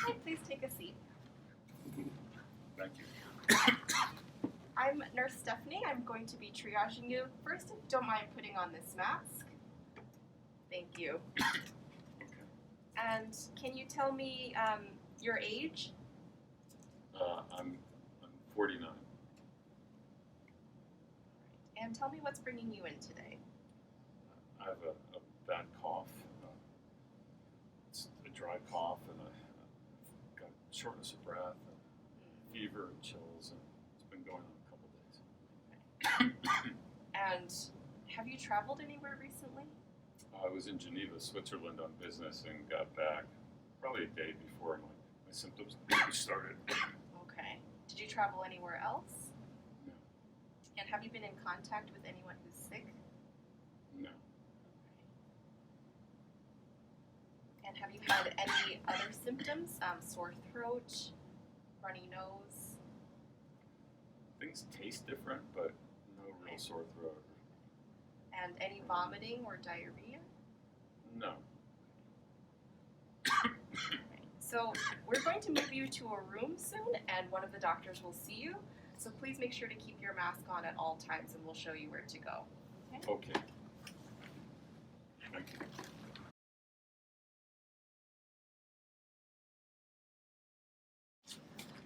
Hi, please take a seat. Thank you. I'm Nurse Stephanie. I'm going to be triaging you. First, if you don't mind putting on this mask. Thank you. And can you tell me your age? I'm 49. And tell me what's bringing you in today. I have a bad cough. It's a dry cough, and I've got shortness of breath, and fever, and chills, and it's been going on a couple days. And have you traveled anywhere recently? I was in Geneva, Switzerland on business and got back probably a day before my symptoms started. Okay. Did you travel anywhere else? No. And have you been in contact with anyone who's sick? No. And have you had any other symptoms? Sore throat, runny nose? Things taste different, but no real sore throat. And any vomiting or diarrhea? No. So we're going to move you to a room soon, and one of the doctors will see you. So please make sure to keep your mask on at all times, and we'll show you where to go. Okay. Thank you.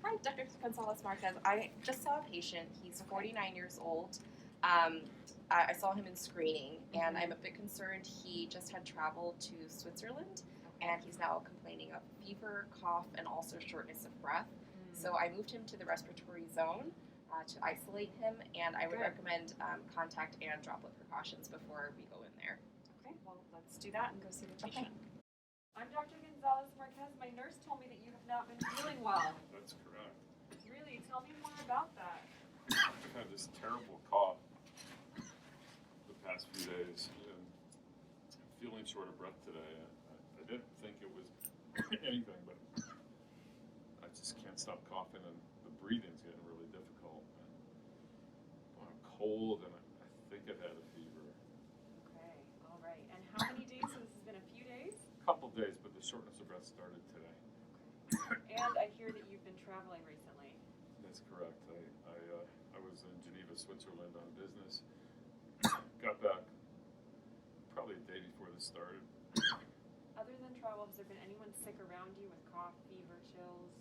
Hi, Dr. Gonzalez-Marquez. I just saw a patient. He's 49 years old. I saw him in screening, and I'm a bit concerned. He just had traveled to Switzerland, and he's now complaining of fever, cough, and also shortness of breath. So I moved him to the respiratory zone to isolate him, and I would recommend contact and droplet precautions before we go in there. Okay, well, let's do that and go see the patient. I'm Dr. Gonzalez-Marquez. My nurse told me that you have not been feeling well. That's correct. Really? Tell me more about that. I've had this terrible cough the past few days. And I'm feeling short of breath today. I didn't think it was anything, but I just can't stop coughing, and the breathing's getting really difficult. And I'm cold, and I think I've had a fever. Okay, all right. And how many days? So this has been a few days? A couple days, but the shortness of breath started today. Okay. And I hear that you've been traveling recently. That's correct. I was in Geneva, Switzerland on business. Got back probably a day before this started. Other than travel, has there been anyone sick around you with cough, fever, chills,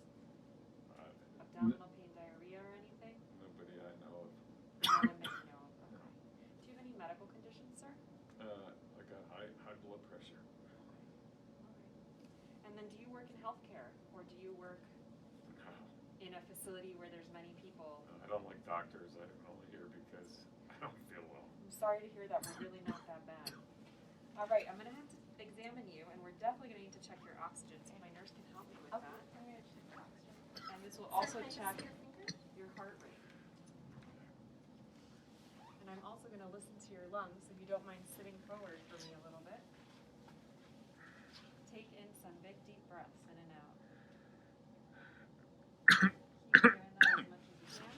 abdominal pain, diarrhea, or anything? Nobody I know of. No one that you know of. Okay. Do you have any medical conditions, sir? I got high blood pressure. Okay. All right. And then do you work in healthcare, or do you work in a facility where there's many people? I don't like doctors. I'm only here because I don't feel well. I'm sorry to hear that. We're really not that bad. All right, I'm going to have to examine you, and we're definitely going to need to check your oxygen, so my nurse can help me with that. I'm going to check your oxygen. And this will also Can I check see your finger? your heart rate. And I'm also going to listen to your lungs, if you don't mind sitting forward for me a little bit. Take in some big, deep breaths in and out. Keep doing that as much as you can.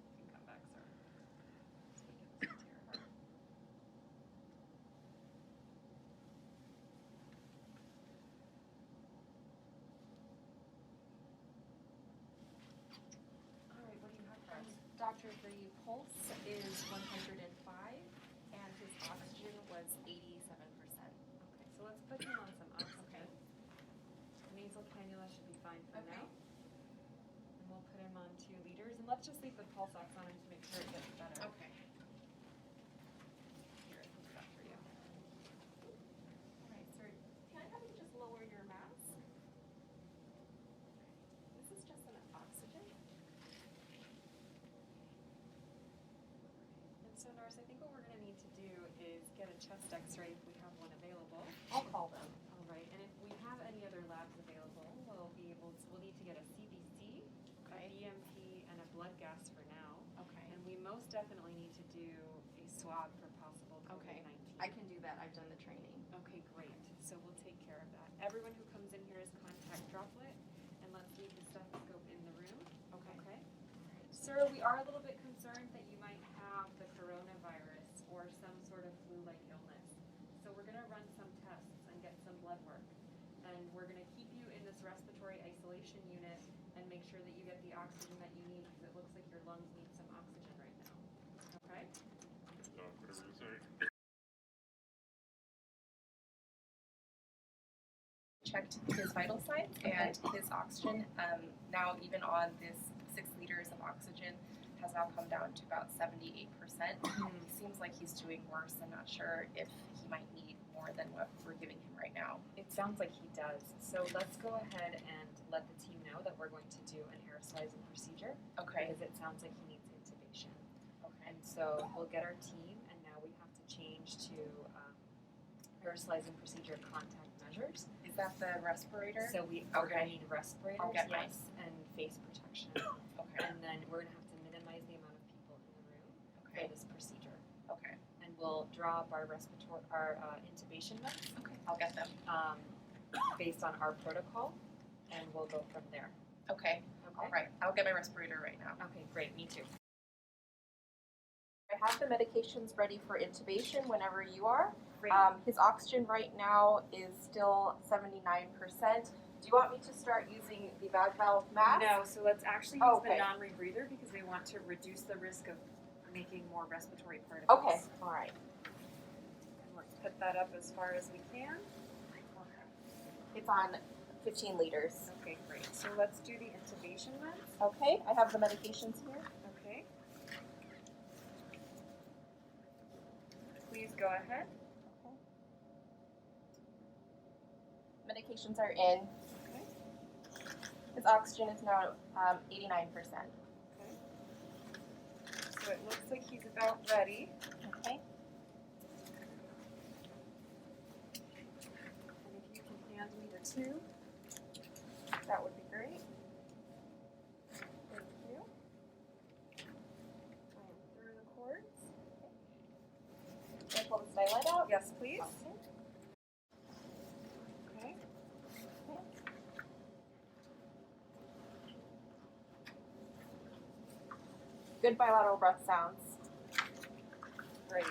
You can come back, sir. So we can listen to your heart. All right, what do you have for us? Doctor, the pulse is 105, and his oxygen was 87%. Okay, so let's put him on some oxygen. Nasal cannula should be fine for now. And we'll put him on 2 liters, and let's just leave the pulse ox on him to make sure it gets better. Okay. Here, I can do that for you. All right, sir. Can I have you just lower your mask? This is just an oxygen. And so, nurse, I think what we're going to need to do is get a chest x-ray if we have one available. I'll call them. All right, and if we have any other labs available, we'll need to get a CBC, Okay. a BMP, and a blood gas for now. Okay. And we most definitely need to do a swab for possible Okay. COVID-19. I can do that. I've done the training. Okay, great. So we'll take care of that. Everyone who comes in here is contact droplet, and let's leave the stethoscope in the room. Okay. Okay? Sir, we are a little bit concerned that you might have the coronavirus or some sort of flu-like illness. So we're going to run some tests and get some blood work. And we're going to keep you in this respiratory isolation unit and make sure that you get the oxygen that you need because it looks like your lungs need some oxygen right now. Okay? Whatever you say. Checked his vital signs and his oxygen. Now even on this 6 liters of oxygen has now come down to about 78%. Seems like he's doing worse. I'm not sure if he might need more than what we're giving him right now. It sounds like he does. So let's go ahead and let the team know that we're going to do an aerosolizing procedure. Okay. Because it sounds like he needs intubation. Okay. And so we'll get our team, and now we have to change to aerosolizing procedure contact measures. Is that the respirator? So we're going to need respirators, I'll get mine. yes, and face protection. Okay. And then we're going to have to minimize the amount of people in the room Okay. for this procedure. Okay. And we'll draw up our intubation notes Okay. I'll get them. based on our protocol, and we'll go from there. Okay. Okay? All right. I'll get my respirator right now. Okay, great. Me too. I have the medications ready for intubation whenever you are. Great. His oxygen right now is still 79%. Do you want me to start using the bag valve mask? No, so let's actually use Oh, okay. the non-rebreather because we want to reduce the risk of making more respiratory particles. Okay. All right. And let's put that up as far as we can. It's on 15 liters. Okay, great. So let's do the intubation then. Okay. I have the medications here. Okay. Please go ahead. Medications are in. Okay. His oxygen is now 89%. Okay. So it looks like he's about ready. Okay. And if you can hand me the tube. That would be great. Thank you. I am through the cords. Can I pull the stylet out? Yes, please. Okay. Okay. Good bilateral breath sounds. Great.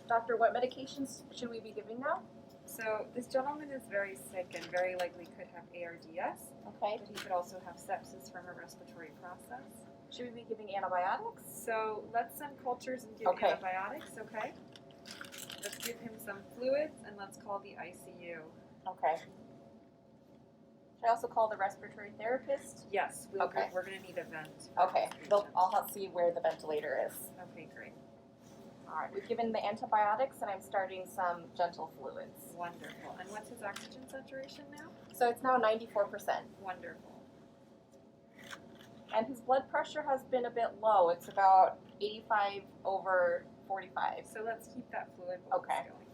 Doctor, what medications should we be giving now? So this gentleman is very sick and very likely could have ARDS, Okay. but he could also have sepsis from a respiratory process. Should we be giving antibiotics? So let's send cultures and give Okay. antibiotics, okay? Let's give him some fluids and let's call the ICU. Okay. Should I also call the respiratory therapist? Yes, Okay. we're going to need a vent. Okay. I'll help see where the ventilator is. Okay, great. All right. We've given the antibiotics, and I'm starting some gentle fluids. Wonderful. And what's his oxygen saturation now? So it's now 94%. Wonderful. And his blood pressure has been a bit low. It's about 85/45. So let's keep that fluid while Okay. it's going.